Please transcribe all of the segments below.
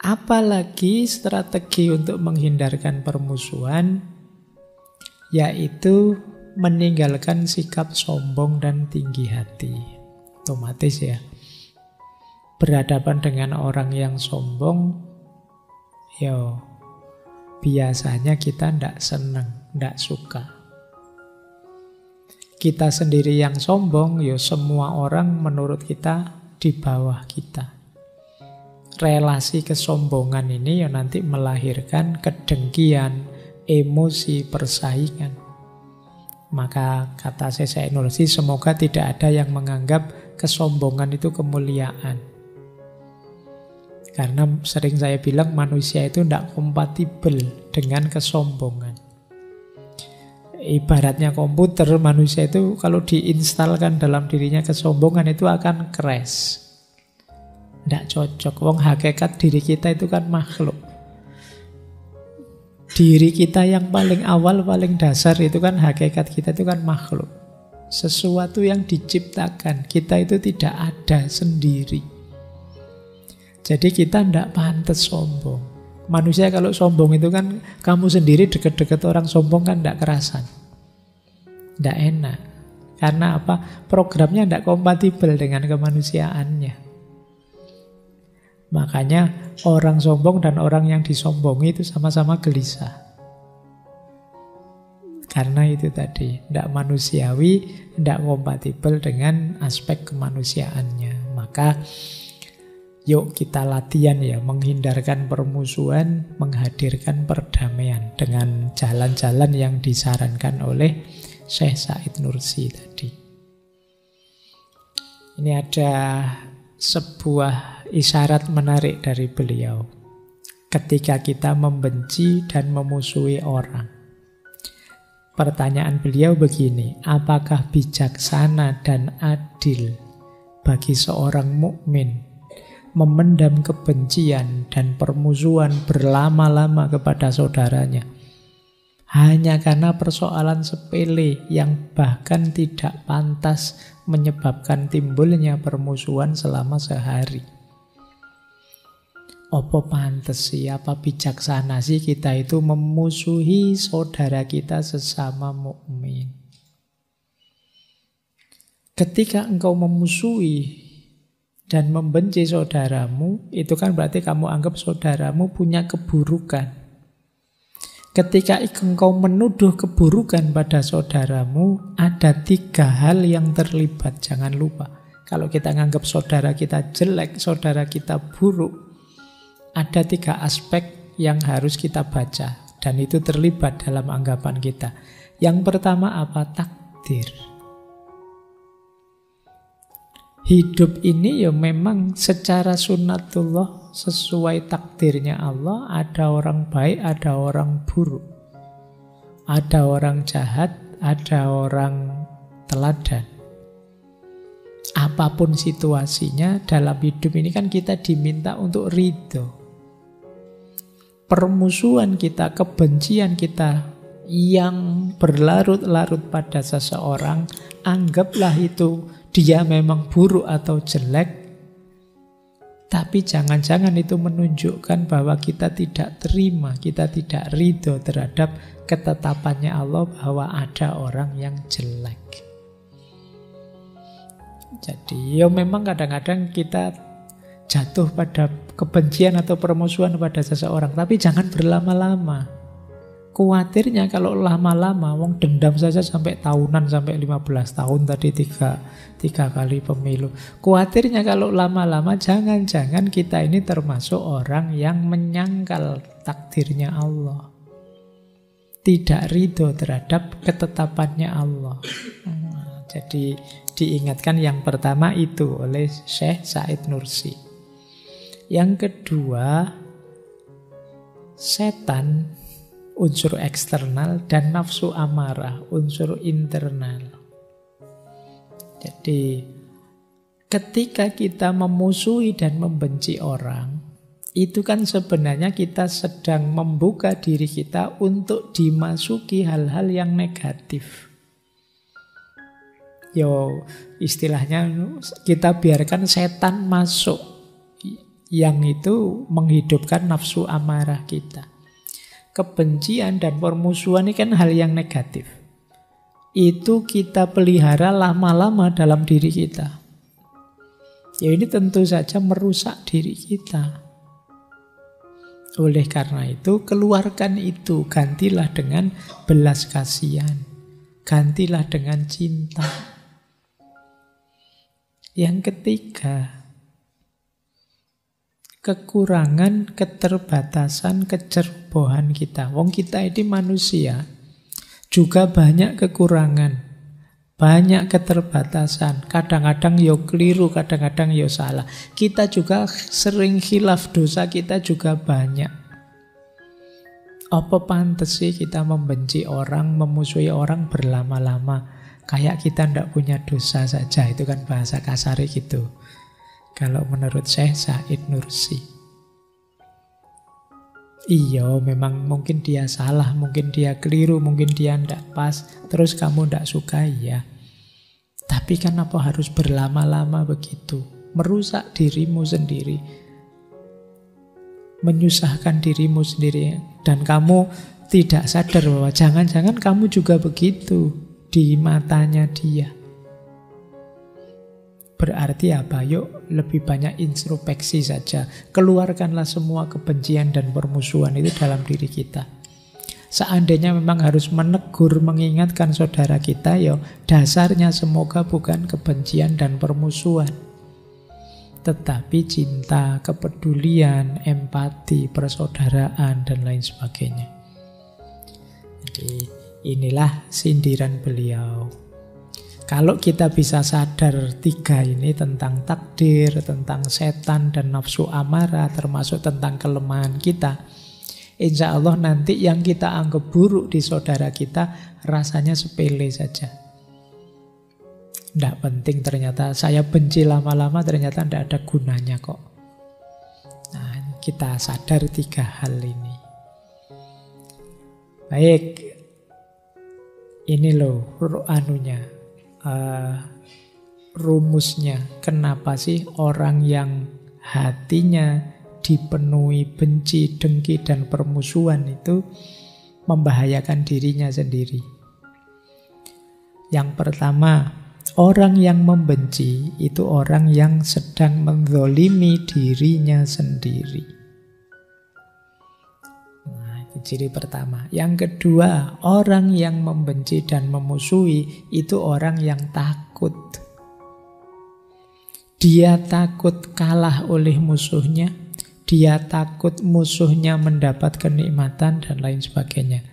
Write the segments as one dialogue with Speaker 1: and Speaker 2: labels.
Speaker 1: Apalagi strategi untuk menghindarkan permusuhan, yaitu meninggalkan sikap sombong dan tinggi hati. Otomatis ya, berhadapan dengan orang yang sombong, biasanya kita tidak senang, tidak suka. Kita sendiri yang sombong, semua orang menurut kita di bawah kita. Relasi kesombongan ini nanti melahirkan kedengkian, emosi, persaingan. Maka kata Syekh Nursi, semoga tidak ada yang menganggap kesombongan itu kemuliaan. Karena sering saya bilang manusia itu tidak kompatibel dengan kesombongan. Ibaratnya komputer, manusia itu kalau diinstalkan dalam dirinya kesombongan itu akan crash. Tidak cocok. Wong hakikat diri kita itu kan makhluk. Diri kita yang paling awal, paling dasar itu kan hakikat kita itu kan makhluk. Sesuatu yang diciptakan. Kita itu tidak ada sendiri. Jadi kita tidak pantas sombong. Manusia kalau sombong itu kan kamu sendiri deket-deket orang sombong kan tidak kerasan. Tidak enak. Karena apa? Programnya tidak kompatibel dengan kemanusiaannya. Makanya orang sombong dan orang yang disombongi itu sama-sama gelisah. Karena itu tadi, tidak manusiawi, tidak kompatibel dengan aspek kemanusiaannya. Maka yuk kita latihan ya, menghindarkan permusuhan, menghadirkan perdamaian dengan jalan-jalan yang disarankan oleh Syekh Said Nursi tadi. Ini ada sebuah isyarat menarik dari beliau ketika kita membenci dan memusuhi orang. Pertanyaan beliau begini, apakah bijaksana dan adil bagi seorang mukmin memendam kebencian dan permusuhan berlama-lama kepada saudaranya hanya karena persoalan sepele yang bahkan tidak pantas menyebabkan timbulnya permusuhan selama sehari? Apa pantes sih, apa bijaksana sih kita itu memusuhi saudara kita sesama mukmin? Ketika engkau memusuhi dan membenci saudaramu, itu kan berarti kamu anggap saudaramu punya keburukan. Ketika engkau menuduh keburukan pada saudaramu, ada 3 hal yang terlibat. Jangan lupa, kalau kita menganggap saudara kita jelek, saudara kita buruk, ada 3 aspek yang harus kita baca. Dan itu terlibat dalam anggapan kita. Yang pertama apa? Takdir. Hidup ini memang secara sunnatullah, sesuai takdirnya Allah. Ada orang baik, ada orang buruk. Ada orang jahat, ada orang teladan. Apapun situasinya dalam hidup ini kan kita diminta untuk ridho. Permusuhan kita, kebencian kita yang berlarut-larut pada seseorang, anggaplah itu dia memang buruk atau jelek, tapi jangan-jangan itu menunjukkan bahwa kita tidak terima, kita tidak ridho terhadap ketetapannya Allah bahwa ada orang yang jelek. Jadi memang kadang-kadang kita jatuh pada kebencian atau permusuhan pada seseorang, tapi jangan berlama-lama. Kuatirnya kalau lama-lama, wong dendam saja sampai tahunan, sampai 15 tahun tadi tiga kali pemilu. Kuatirnya kalau lama-lama, jangan-jangan kita ini termasuk orang yang menyangkal takdirnya Allah. Tidak ridho terhadap ketetapannya Allah. Jadi diingatkan yang pertama itu oleh Syekh Said Nursi. Yang kedua, setan, unsur eksternal, dan nafsu amarah, unsur internal. Jadi ketika kita memusuhi dan membenci orang, itu kan sebenarnya kita sedang membuka diri kita untuk dimasuki hal-hal yang negatif. Istilahnya kita biarkan setan masuk. Yang itu menghidupkan nafsu amarah kita. Kebencian dan permusuhan ini kan hal yang negatif. Itu kita pelihara lama-lama dalam diri kita. Ya ini tentu saja merusak diri kita. Oleh karena itu, keluarkan itu, gantilah dengan belas kasihan, gantilah dengan cinta. Yang ketiga, kekurangan, keterbatasan, kecerobohan kita. Wong kita ini manusia, juga banyak kekurangan, banyak keterbatasan. Kadang-kadang yo keliru, kadang-kadang yo salah. Kita juga sering khilaf, dosa kita juga banyak. Apa pantas sih kita membenci orang, memusuhi orang berlama-lama? Kayak kita ndak punya dosa saja. Itu kan bahasa kasar gitu. Kalau menurut Syekh Said Nursi. Iya, memang mungkin dia salah, mungkin dia keliru, mungkin dia ndak pas. Terus kamu ndak suka, ya. Tapi kan apa harus berlama-lama begitu? Merusak dirimu sendiri. Menyusahkan dirimu sendiri. Dan kamu tidak sadar bahwa jangan-jangan kamu juga begitu di matanya dia. Berarti apa? Yuk lebih banyak introspeksi saja. Keluarkanlah semua kebencian dan permusuhan itu dalam diri kita. Seandainya memang harus menegur, mengingatkan saudara kita, ya dasarnya semoga bukan kebencian dan permusuhan, tetapi cinta, kepedulian, empati, persaudaraan, dan lain sebagainya. Jadi inilah sindiran beliau. Kalau kita bisa sadar tiga ini tentang takdir, tentang setan dan nafsu amarah, termasuk tentang kelemahan kita, insya Allah nanti yang kita anggap buruk di saudara kita rasanya sepele saja. Tidak penting ternyata, saya benci lama-lama ternyata tidak ada gunanya kok. Nah, kita sadar tiga hal ini. Baik. Ini loh rumusnya. Kenapa sih orang yang hatinya dipenuhi benci, dengki, dan permusuhan itu membahayakan dirinya sendiri? Yang pertama, orang yang membenci itu orang yang sedang menzolimi dirinya sendiri. Ciri pertama. Yang kedua, orang yang membenci dan memusuhi itu orang yang takut. Dia takut kalah oleh musuhnya, dia takut musuhnya mendapat kenikmatan dan lain sebagainya.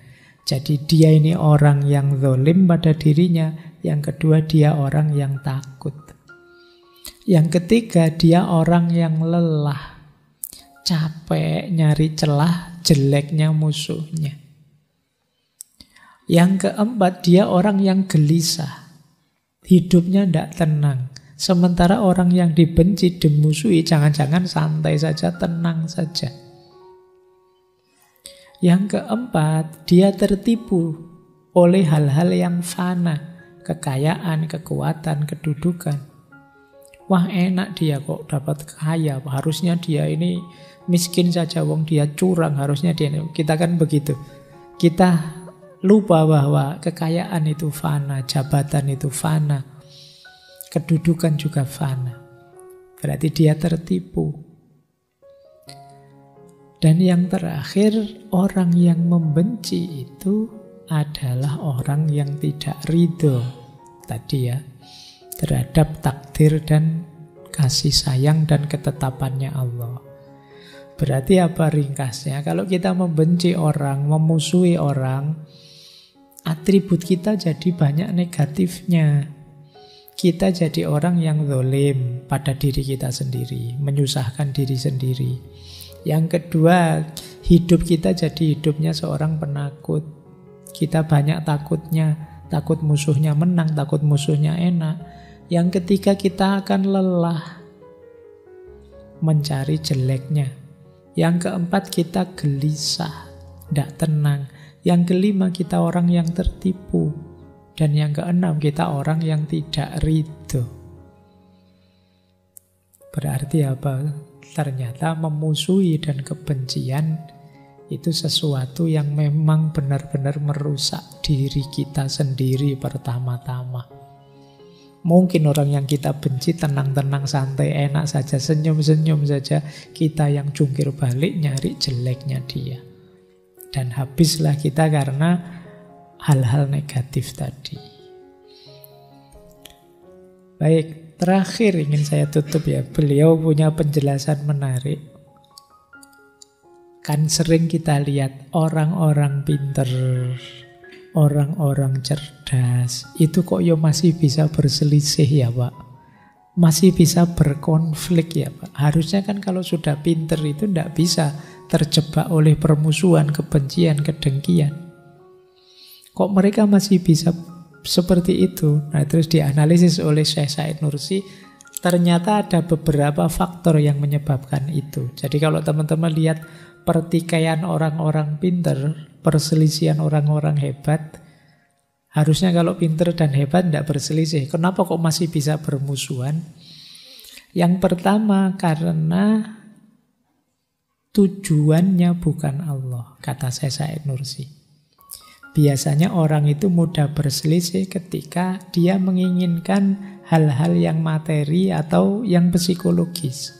Speaker 1: Jadi dia ini orang yang zalim pada dirinya. Yang kedua, dia orang yang takut. Yang ketiga, dia orang yang lelah, capek nyari celah jeleknya musuhnya. Yang keempat, dia orang yang gelisah, hidupnya tidak tenang. Sementara orang yang dibenci, dimusuhi, jangan-jangan santai saja, tenang saja. Yang keempat, dia tertipu oleh hal-hal yang fana, kekayaan, kekuatan, kedudukan. Wah, enak dia kok dapat kaya, harusnya dia ini miskin saja, wong dia curang, harusnya dia. Kita kan begitu. Kita lupa bahwa kekayaan itu fana, jabatan itu fana, kedudukan juga fana. Berarti dia tertipu. Dan yang terakhir, orang yang membenci itu adalah orang yang tidak ridho tadi ya, terhadap takdir dan kasih sayang dan ketetapannya Allah. Berarti apa ringkasnya? Kalau kita membenci orang, memusuhi orang, atribut kita jadi banyak negatifnya. Kita jadi orang yang zalim pada diri kita sendiri, menyusahkan diri sendiri. Yang kedua, hidup kita jadi hidupnya seorang penakut. Kita banyak takutnya, takut musuhnya menang, takut musuhnya enak. Yang ketiga, kita akan lelah mencari jeleknya. Yang keempat, kita gelisah, tidak tenang. Yang kelima, kita orang yang tertipu. Dan yang keenam, kita orang yang tidak ridho. Berarti apa? Ternyata memusuhi dan kebencian itu sesuatu yang memang benar-benar merusak diri kita sendiri pertama-tama. Mungkin orang yang kita benci tenang-tenang, santai, enak saja, senyum-senyum saja. Kita yang jungkir balik nyari jeleknya dia. Dan habislah kita karena hal-hal negatif tadi. Baik, terakhir ingin saya tutup ya. Beliau punya penjelasan menarik. Kan sering kita lihat orang-orang pinter, orang-orang cerdas, itu kok ya masih bisa berselisih ya Pak. Masih bisa berkonflik ya Pak. Harusnya kan kalau sudah pinter itu tidak bisa terjebak oleh permusuhan, kebencian, kedengkian. Kok mereka masih bisa seperti itu? Nah, terus dianalisis oleh Syekh Said Nursi, ternyata ada beberapa faktor yang menyebabkan itu. Jadi kalau teman-teman lihat pertikaian orang-orang pinter, perselisihan orang-orang hebat, harusnya kalau pinter dan hebat tidak berselisih. Kenapa kok masih bisa bermusuhan? Yang pertama karena tujuannya bukan Allah, kata Syekh Said Nursi. Biasanya orang itu mudah berselisih ketika dia menginginkan hal-hal yang materi atau yang psikologis.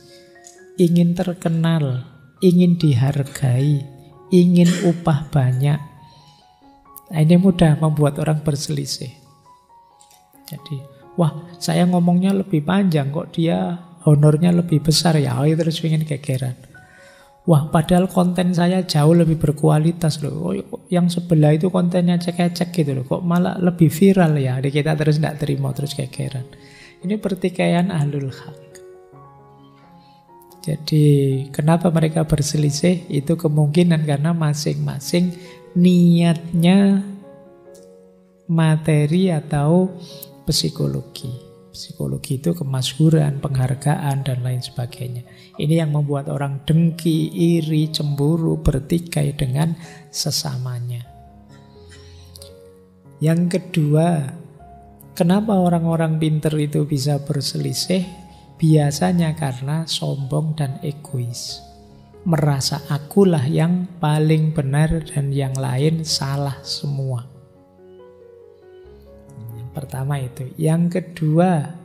Speaker 1: Ingin terkenal, ingin dihargai, ingin upah banyak. Nah, ini mudah membuat orang berselisih. Jadi, wah saya ngomongnya lebih panjang kok dia honornya lebih besar ya, terus ingin gegeran. Wah padahal konten saya jauh lebih berkualitas loh. Yang sebelah itu kontennya cek-cek gitu loh. Kok malah lebih viral ya. Jadi kita terus tidak terima, terus gegeran. Ini pertikaian ahlul haq. Jadi kenapa mereka berselisih? Itu kemungkinan karena masing-masing niatnya materi atau psikologi. Psikologi itu kemasyhuran, penghargaan, dan lain sebagainya. Ini yang membuat orang dengki, iri, cemburu, bertikai dengan sesamanya. Yang kedua, kenapa orang-orang pinter itu bisa berselisih? Biasanya karena sombong dan egois. Merasa akulah yang paling benar dan yang lain salah semua. Pertama itu. Yang kedua,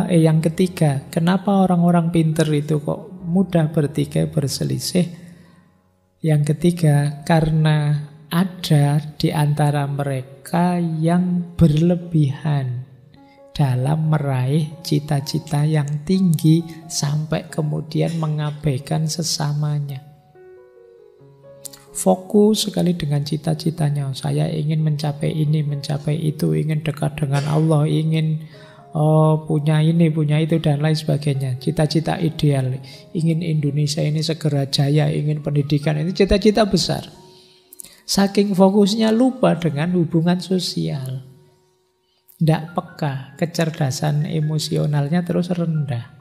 Speaker 1: yang ketiga, kenapa orang-orang pinter itu kok mudah bertikai berselisih? Yang ketiga, karena ada di antara mereka yang berlebihan dalam meraih cita-cita yang tinggi sampai kemudian mengabaikan sesamanya. Fokus sekali dengan cita-citanya. Saya ingin mencapai ini, mencapai itu, ingin dekat dengan Allah, ingin punya ini, punya itu, dan lain sebagainya. Cita-cita ideal. Ingin Indonesia ini segera jaya, ingin pendidikan. Ini cita-cita besar. Saking fokusnya lupa dengan hubungan sosial. Tidak peka, kecerdasan emosionalnya terus rendah.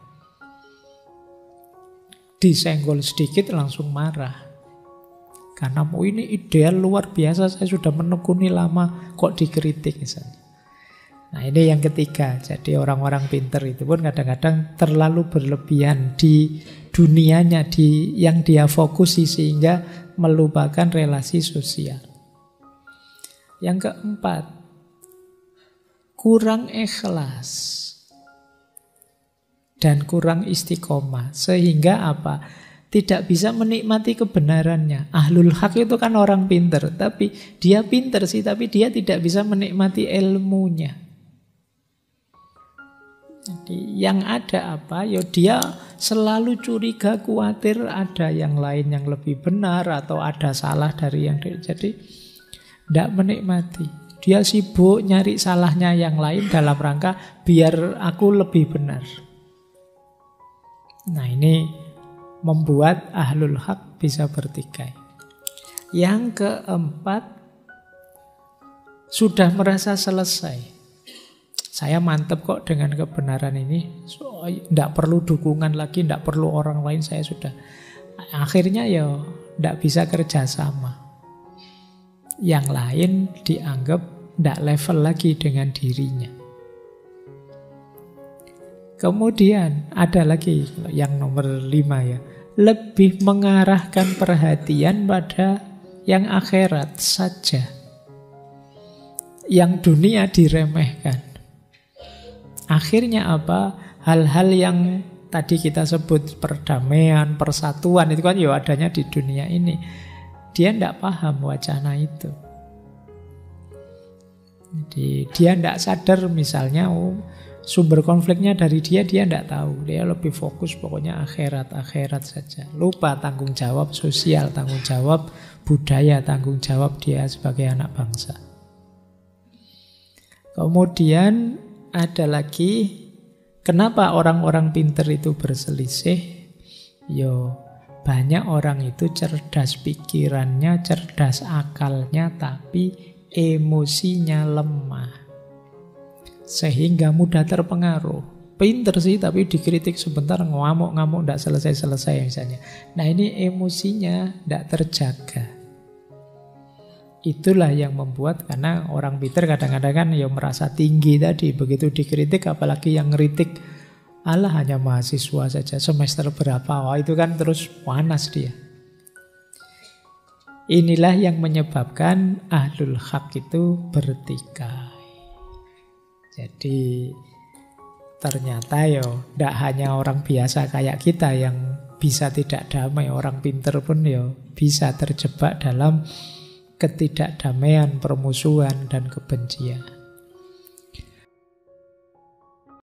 Speaker 1: Disenggol sedikit langsung marah. Karena ini ideal luar biasa, saya sudah menekuni lama, kok dikritik misalnya. Nah ini yang ketiga. Jadi orang-orang pinter itu pun kadang-kadang terlalu berlebihan di dunianya, di yang dia fokusi, sehingga melupakan relasi sosial. Yang keempat, kurang ikhlas dan kurang istiqomah. Sehingga apa? Tidak bisa menikmati kebenarannya. Ahlul haq itu kan orang pinter, tapi dia pinter sih, tapi dia tidak bisa menikmati ilmunya. Jadi yang ada apa? Ya dia selalu curiga, khawatir ada yang lain yang lebih benar atau ada salah dari yang dia. Jadi tidak menikmati. Dia sibuk nyari salahnya yang lain dalam rangka biar aku lebih benar. Nah ini membuat ahlul haq bisa bertikai. Yang keempat, sudah merasa selesai. Saya mantep kok dengan kebenaran ini. Tidak perlu dukungan lagi, tidak perlu orang lain, saya sudah. Akhirnya ya tidak bisa kerjasama. Yang lain dianggap tidak level lagi dengan dirinya. Kemudian ada lagi yang nomor 5 ya. Lebih mengarahkan perhatian pada yang akhirat saja. Yang dunia diremehkan. Akhirnya apa? Hal-hal yang tadi kita sebut perdamaian, persatuan, itu kan ya adanya di dunia ini. Dia tidak paham wacana itu. Jadi dia tidak sadar misalnya sumber konfliknya dari dia tidak tahu. Dia lebih fokus pokoknya akhirat saja. Lupa tanggung jawab sosial, tanggung jawab budaya, tanggung jawab dia sebagai anak bangsa. Kemudian ada lagi, kenapa orang-orang pinter itu berselisih? Banyak orang itu cerdas pikirannya, cerdas akalnya, tapi emosinya lemah. Sehingga mudah terpengaruh. Pinter sih, tapi dikritik sebentar ngamuk-ngamuk, tidak selesai-selesai misalnya. Nah ini emosinya tidak terjaga. Itulah yang membuat, karena orang pinter kadang-kadang kan merasa tinggi tadi. Begitu dikritik, apalagi yang ngeritik, alah hanya mahasiswa saja, semester berapa, itu kan terus panas dia. Inilah yang menyebabkan ahlul haq itu bertikai. Jadi ternyata tidak hanya orang biasa kayak kita yang bisa tidak damai, orang pinter pun bisa terjebak dalam ketidakdamaian, permusuhan, dan kebencian.